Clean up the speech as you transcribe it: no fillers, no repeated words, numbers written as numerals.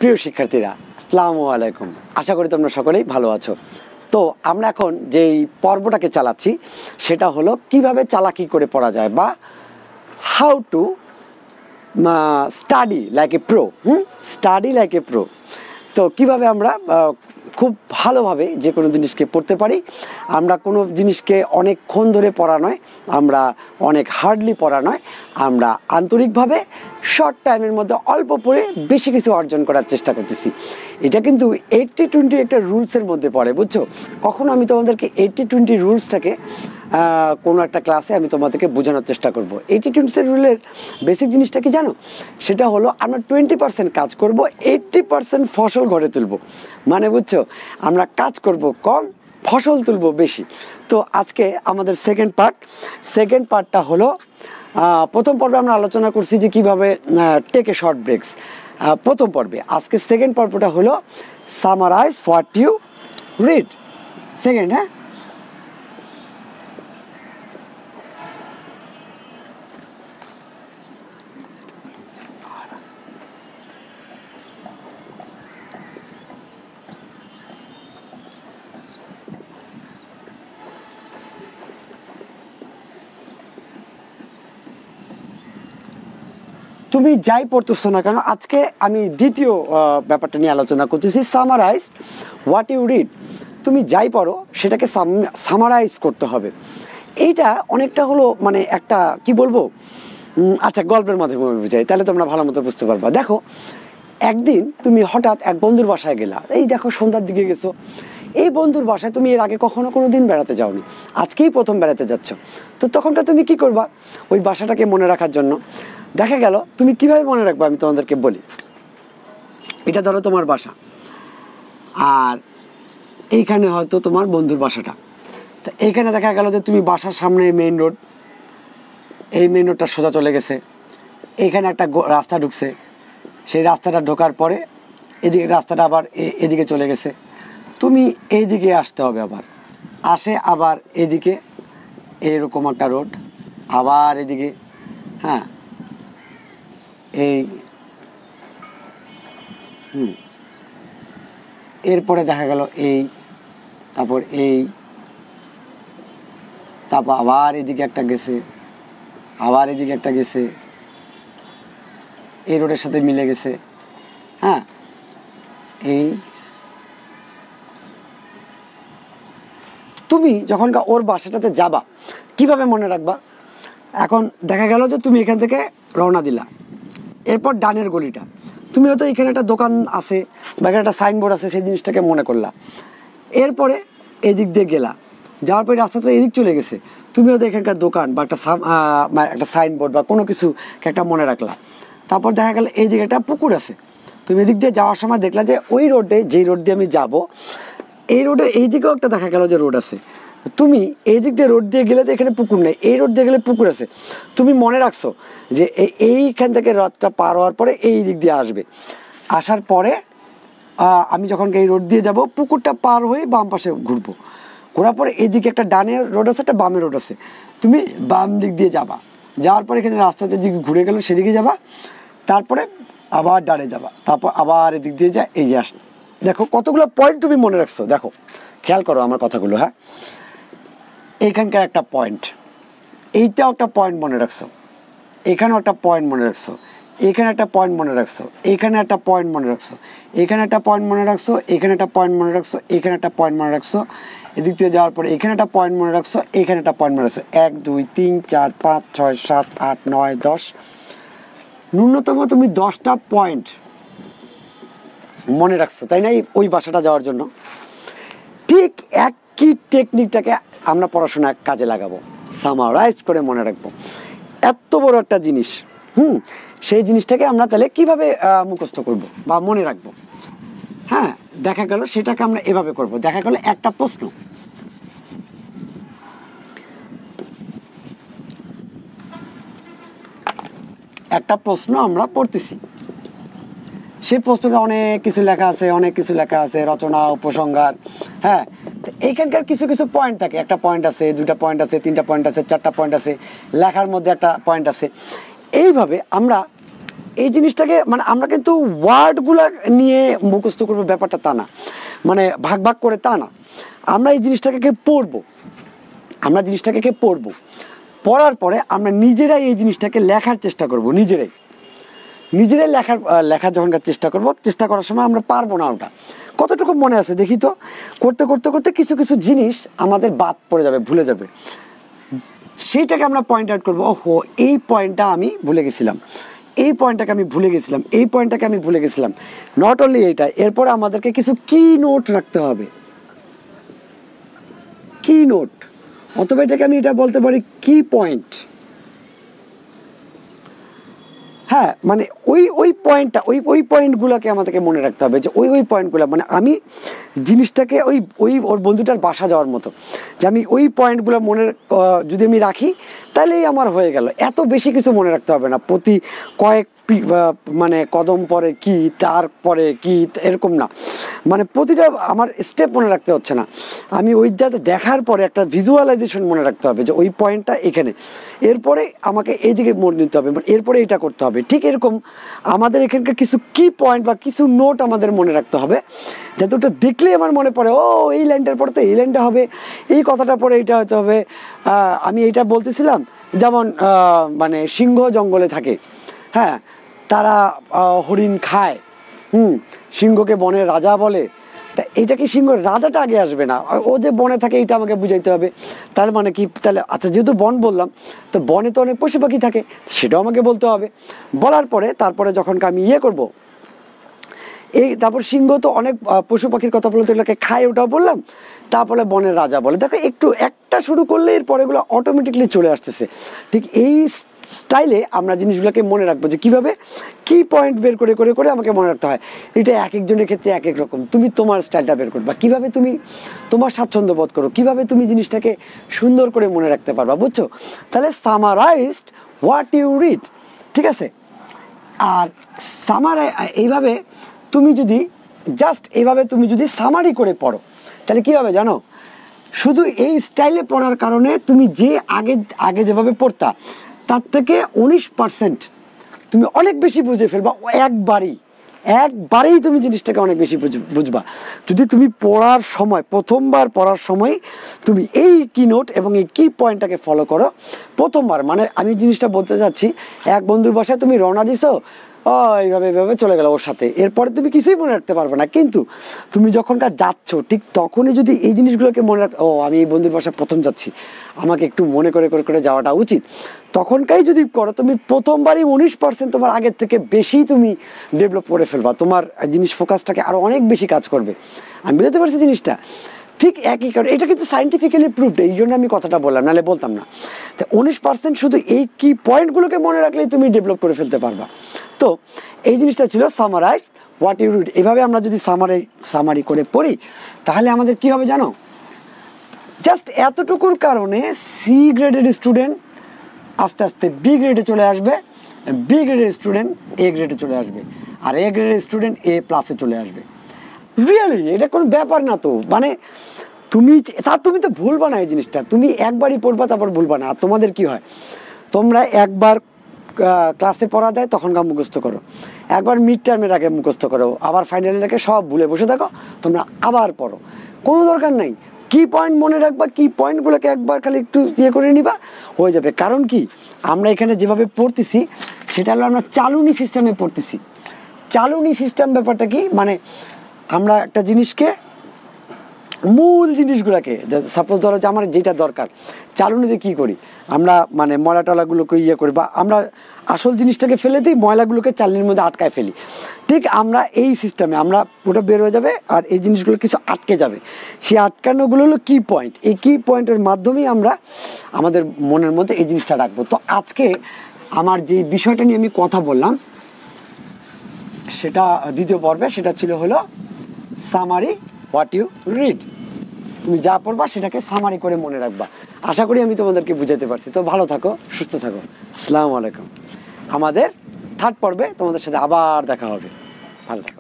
প্রিয় শিক্ষার্থীরা, আসসালামু আলাইকুম। আশা করি তোমরা সকলেই ভালো আছো। তো আমরা এখন যেই পর্বটাকে চালাচ্ছি সেটা হলো কিভাবে চালাকি করে পড়া যায়, বা how to study like a pro. Study like a pro. তো কীভাবে আমরা খুব ভালোভাবে যে কোনো জিনিসকে পড়তে পারি। আমরা কোনো জিনিসকে অনেকক্ষণ ধরে পড়া নয়, আমরা অনেক হার্ডলি পড়া নয়, আমরা আন্তরিকভাবে শর্ট টাইমের মধ্যে অল্প পড়ে বেশি কিছু অর্জন করার চেষ্টা করতেছি। এটা কিন্তু 80-20 একটা রুলসের মধ্যে পড়ে, বুঝছো। কখনো আমি তোমাদেরকে 80-20 রুলসটাকে কোনো একটা ক্লাসে আমি তোমাদেরকে বোঝানোর চেষ্টা করব। 80-20 রুলের বেসিক জিনিসটা কি জানো? সেটা হলো আমরা 20% কাজ করব, 80% ফসল ঘরে তুলব। মানে বুঝছো, আমরা কাজ করব কম, ফসল তুলব বেশি। তো আজকে আমাদের সেকেন্ড পার্টটা হলো, প্রথম পর্বে আমরা আলোচনা করছি যে কীভাবে টেক এ শর্ট ব্রেকস প্রথম পর্বে। আজকে সেকেন্ড পর্বটা হলো summarize what you read. Second, হ্যাঁ, তুমি যাই পড়তেছো না কেন, আজকে আমি দ্বিতীয় ব্যাপারটা নিয়ে আলোচনা করতেছি, সামারাইজ হোয়াট ইউ রিড। তুমি যাই পড়ো সেটাকে সামারাইজ করতে হবে। এইটা অনেকটা হলো মানে একটা কি বলবো, আচ্ছা গল্পের মাধ্যমে বুঝাই, তাহলে তোমরা ভালো মতো বুঝতে পারবা। দেখো, একদিন তুমি হঠাৎ এক বন্ধুর বাসায় গেলা, এই দেখো সন্ধ্যার দিকে গেছো। এই বন্ধুর বাসায় তুমি এর আগে কখনো কোনো দিন বেড়াতে যাওনি, আজকেই প্রথম বেড়াতে যাচ্ছ। তো তখনটা তুমি কি করবা? ওই বাসাটাকে মনে রাখার জন্য দেখা গেল তুমি কিভাবে মনে রাখবে আমি তোমাদেরকে বলি। এটা ধরো তোমার বাসা, আর এইখানে হয়তো তোমার বন্ধুর বাসাটা। তো এইখানে দেখা গেল যে তুমি বাসার সামনে মেইন রোড, এই মেইন রোডটা সোজা চলে গেছে, এইখানে একটা রাস্তা ঢুকছে, সেই রাস্তাটা ঢোকার পরে এদিকে রাস্তাটা আবার এদিকে চলে গেছে। তুমি এইদিকে আসতে হবে, আবার এদিকে এইরকম একটা রোড, আবার এদিকে, হ্যাঁ, এরপরে দেখা গেল তারপর তারপর আবার এদিকে একটা গেছে, আবার এদিকে একটা গেছে, এই রোডের সাথে মিলে গেছে। হ্যাঁ, তুমি যখন ওর বাসাটাতে যাবা কিভাবে মনে রাখবা? এখন দেখা গেল যে তুমি এখান থেকে রওনা দিলা, এরপর ডানের গলিটা, তুমি হয়তো এখানে একটা দোকান আছে বা এখানে একটা সাইনবোর্ড আছে, সেই জিনিসটাকে মনে করলা। এরপরে এদিক দিয়ে গেলা, যাওয়ার পরে রাস্তা তো এদিক চলে গেছে, তুমি হয়তো এখানকার দোকান বা একটা সাইনবোর্ড বা কোনো কিছু একটা মনে রাখলা। তারপর দেখা গেল এইদিকে একটা পুকুর আছে, তুমি এদিক দিয়ে যাওয়ার সময় দেখলা যে ওই রোডে, যেই রোড দিয়ে আমি যাব, এই রোডে এইদিকেও একটা দেখা গেল যে রোড আছে। তুমি এই দিক দিয়ে রোড দিয়ে গেলে তো এখানে পুকুর নেই, এই রোড দিয়ে গেলে পুকুর আছে। তুমি মনে রাখছো যে এইখান থেকে রথটা পার হওয়ার পরে এই দিক দিয়ে আসবে, আসার পরে আমি যখন এই রোড দিয়ে যাব, পুকুরটা পার হয়ে বাম পাশে ঘুরবো, ঘোরার পরে এইদিকে একটা ডানে রোড আছে, একটা বামে রোড আছে, তুমি বাম দিক দিয়ে যাবা, যাওয়ার পরে এখানে রাস্তাতে দিকে ঘুরে গেল, সেদিকে যাবা, তারপরে আবার ডানে যাবা, তারপর আবার এদিক দিয়ে যা এই যে আস। দেখো কতগুলো পয়েন্ট তুমি মনে রাখছো, দেখো খেয়াল করো আমার কথাগুলো। হ্যাঁ, এইখানকার একটা পয়েন্ট, এইটাও একটা পয়েন্ট মনে রাখছো, এখানেও একটা পয়েন্ট মনে রাখছো, এখানে একটা পয়েন্ট মনে রাখছো, এখানে একটা পয়েন্ট মনে রাখছো, এখানে একটা পয়েন্ট মনে রাখছো, এখানে একটা পয়েন্ট মনে রাখছো, এখানে একটা পয়েন্ট মনে রাখছো, এদিক দিয়ে যাওয়ার পরে এখানে একটা পয়েন্ট মনে রাখছো, এখানে একটা পয়েন্ট মনে রাখছো। 1 2 3 4 5 6 7 8 9 10, ন্যূনতম তুমি 10টা পয়েন্ট মনে রাখছো, তাই না? ওই বাসাটা যাওয়ার জন্য ঠিক একই টেকনিকটাকে আমরা পড়াশোনার কাজে লাগাবো, সামারাইজ করে মনে রাখবো। এত বড় একটা জিনিস, সেই জিনিসটাকে আমরা তাহলে কিভাবে মুখস্থ করব বা মনে রাখবো? হ্যাঁ, দেখা গেল সেটাকে আমরা এভাবে করব। দেখা গেল একটা প্রশ্ন আমরা পড়তেছি, সেই প্রশ্নটা অনেক কিছু লেখা আছে, রচনা, উপসংহার। হ্যাঁ, এইখানকার কিছু কিছু পয়েন্ট থাকে, একটা পয়েন্ট আছে, 2টা পয়েন্ট আছে, 3টা পয়েন্ট আছে, 4টা পয়েন্ট আছে, লেখার মধ্যে একটা পয়েন্ট আছে। এইভাবে আমরা এই জিনিসটাকে মানে আমরা কিন্তু ওয়ার্ডগুলো নিয়ে মুখস্থ করবো ব্যাপারটা তা না, মানে ভাগ ভাগ করে তা না, আমরা এই জিনিসটাকে পড়বো, আমরা জিনিসটাকে পড়বো, পড়ার পরে আমরা নিজেরাই এই জিনিসটাকে লেখার চেষ্টা করব, নিজেরাই লেখার যখনকার চেষ্টা করব, চেষ্টা করার সময় আমরা পারবো না ওটা কতটুকু মনে আছে দেখি তো, করতে করতে করতে কিছু কিছু জিনিস আমাদের বাদ পড়ে যাবে, ভুলে যাবে, সেইটাকে আমরা পয়েন্ট আউট করবো, ওহো এই পয়েন্টটা আমি ভুলে গেছিলাম, এই পয়েন্টটাকে আমি ভুলে গেছিলাম, এই পয়েন্টটাকে আমি ভুলে গেছিলাম। নট অনলি এইটা, এরপরে আমাদেরকে কিছু কি নোট রাখতে হবে, কি নোট, অথবা এটাকে আমি এটা বলতে পারি কি পয়েন্ট। হ্যাঁ, মানে ওই পয়েন্টটা, ওই পয়েন্টগুলোকে আমাদেরকে মনে রাখতে হবে, যে ওই পয়েন্টগুলো, মানে আমি জিনিসটাকে ওর বন্ধুটার বাসা যাওয়ার মতো, যে আমি ওই পয়েন্টগুলো মনে যদি আমি রাখি তাহলেই আমার হয়ে গেল, এত বেশি কিছু মনে রাখতে হবে না, প্রতি কয়েক মানে কদম পরে কি, তারপরে কি, এরকম না, মানে প্রতিটা আমার স্টেপ মনে রাখতে হচ্ছে না, আমি ওইটাতে দেখার পরে একটা ভিজুয়ালাইজেশন মনে রাখতে হবে, যে ওই পয়েন্টটা এখানে, এরপরে আমাকে এইদিকে মনে নিতে হবে, এরপরে এটা করতে হবে। ঠিক এরকম আমাদের এখানকার কিছু কি পয়েন্ট বা কিছু নোট আমাদের মনে রাখতে হবে, যাতে ওটা দেখলেই আমার মনে পড়ে, ও এই লাইনটার পরে তো এই লাইনটা হবে, এই কথাটা পরে এইটা হতে হবে। আমি এইটা বলতেছিলাম, যেমন মানে সিংহ জঙ্গলে থাকে, হ্যাঁ, তারা হরিণ খায়, সিংহকে বনের রাজা বলে, তা এইটা কি সিংহ রাজাটা আগে আসবে না, ও যে বনে থাকে এইটা আমাকে বুঝাইতে হবে, তার মানে কি, তাহলে আচ্ছা যেহেতু বন বললাম, তো বনে তো অনেক পশু পাখি থাকে, সেটাও আমাকে বলতে হবে, বলার পরে তারপরে যখন আমি করব, তারপর সিংহ তো অনেক পশু পাখির কথা বলতে এগুলোকে খায়, ওটাও বললাম, তারপরে বনের রাজা বলে, দেখো একটু একটা শুরু করলে এর পরে এগুলো অটোমেটিকলি চলে আসতেছে। ঠিক এই স্টাইলে আমরা জিনিসগুলোকে মনে রাখবো, যে কিভাবে কি পয়েন্ট বের করে করে করে আমাকে মনে রাখতে হয়, এটা এক একজনের ক্ষেত্রে এক এক রকম, তুমি তোমার স্টাইলটা বের করবা, কিভাবে তুমি তোমার স্বাচ্ছন্দ্য বোধ করো, কিভাবে তুমি জিনিসটাকে সুন্দর করে মনে রাখতে পারবা, বুঝছো? তাহলে সামারাইজড হোয়াট ইউ রিড, ঠিক আছে। আর এইভাবে তুমি যদি এইভাবে তুমি যদি সামারি করে পড়ো, তাহলে কি হবে জানো, শুধু এই স্টাইলে পড়ার কারণে তুমি যে আগে যেভাবে পড়তা তার থেকে 19% তুমি অনেক বেশি বুঝে ফেলবা, একবারেই তুমি জিনিসটাকে অনেক বেশি বুঝবা, যদি তুমি পড়ার সময়, প্রথমবার পড়ার সময় তুমি এই কি নোট এবং এই কি পয়েন্টটাকে ফলো করো প্রথমবার, মানে আমি জিনিসটা বলতে চাচ্ছি, এক বন্ধুর বাসায় তুমি রওনা দিছো, এইভাবে চলে গেল ওর সাথে, এরপরে তুমি কিছুই মনে রাখতে পারবে না, কিন্তু তুমি যখনকার যাচ্ছ ঠিক তখনই যদি এই জিনিসগুলোকে মনে রাখ, আমি এই বন্ধুর বাসায় প্রথম যাচ্ছি, আমাকে একটু মনে করে করে করে যাওয়াটা উচিত, তখনকাই যদি করো তুমি প্রথমবারই 19% তোমার আগের থেকে বেশি তুমি ডেভেলপ করে ফেলবা, তোমার জিনিস ফোকাসটাকে আরও অনেক বেশি কাজ করবে। আমি বুঝতে পারছি জিনিসটা, ঠিক একই কারণ, এটা কিন্তু সাইন্টিফিক্যালি প্রুভড, এই জন্য আমি কথাটা বললাম, নাহলে বলতাম না। তো 19% শুধু এই কি পয়েন্টগুলোকে মনে রাখলেই তুমি ডেভেলপ করে ফেলতে পারবা। তো এই জিনিসটা ছিল সামারাইজ হোয়াট ইউ রিড। এভাবে আমরা যদি সামারি করে পড়ি তাহলে আমাদের কি হবে জানো, জাস্ট এতটুকুর কারণে সি গ্রেডের স্টুডেন্ট আস্তে আস্তে বি গ্রেডে চলে আসবে, বি গ্রেডের স্টুডেন্ট এ গ্রেডে চলে আসবে, আর এ গ্রেডের স্টুডেন্ট এ প্লাসে চলে আসবে। রিয়েলি এটা কোনো ব্যাপার না তো, মানে তুমি তো ভুলবা না এই জিনিসটা, তুমি একবারই পড়বা তারপর ভুলবা না। আর তোমাদের কি হয়, তোমরা একবার ক্লাসে পড়া দেয় তখনকার মুখস্থ করো, একবার মিড টার্মের আগে মুখস্থ করো, আবার ফাইনালের আগে সব ভুলে বসে থাকো, তোমরা আবার পড়ো, কোনো দরকার নাই। কি পয়েন্ট মনে রাখবা, কি পয়েন্টগুলোকে একবার খালি একটু করে নিবা, হয়ে যাবে। কারণ কি, আমরা এখানে যেভাবে পড়তেছি সেটা হলো আমরা চালুনি সিস্টেমে পড়তেছি। চালুনি সিস্টেম ব্যাপারটা কি, মানে আমরা একটা জিনিসকে, মূল জিনিসগুলোকে, সাপোজ ধরো যে আমার যেটা দরকার, চালুনিতে কি করি আমরা, মানে ময়লা টলাগুলোকে করি, বা আমরা আসল জিনিসটাকে ফেলে দিই, ময়লাগুলোকে চালনির মধ্যে আটকায় ফেলি। ঠিক আমরা এই সিস্টেমে আমরা ওটা বের হয়ে যাবে, আর এই জিনিসগুলো কিছু আটকে যাবে, সেই আটকানোগুলো হলো কি পয়েন্ট। এই কি পয়েন্টের মাধ্যমেই আমরা আমাদের মনের মধ্যে এই জিনিসটা রাখবো। তো আজকে আমার যে বিষয়টা নিয়ে আমি কথা বললাম সেটা দ্বিতীয় পর্বে, সেটা ছিল হলো সামারি হোয়াট ইউ রিড। তুমি যা পড়বা সেটাকে সামারি করে মনে রাখবা। আশা করি আমি তোমাদেরকে বুঝাতে পারছি। তো ভালো থাকো, সুস্থ থাকো, আসসালামু আলাইকুম। আমাদের থার্ড পর্বে তোমাদের সাথে আবার দেখা হবে। ভালো থাকো।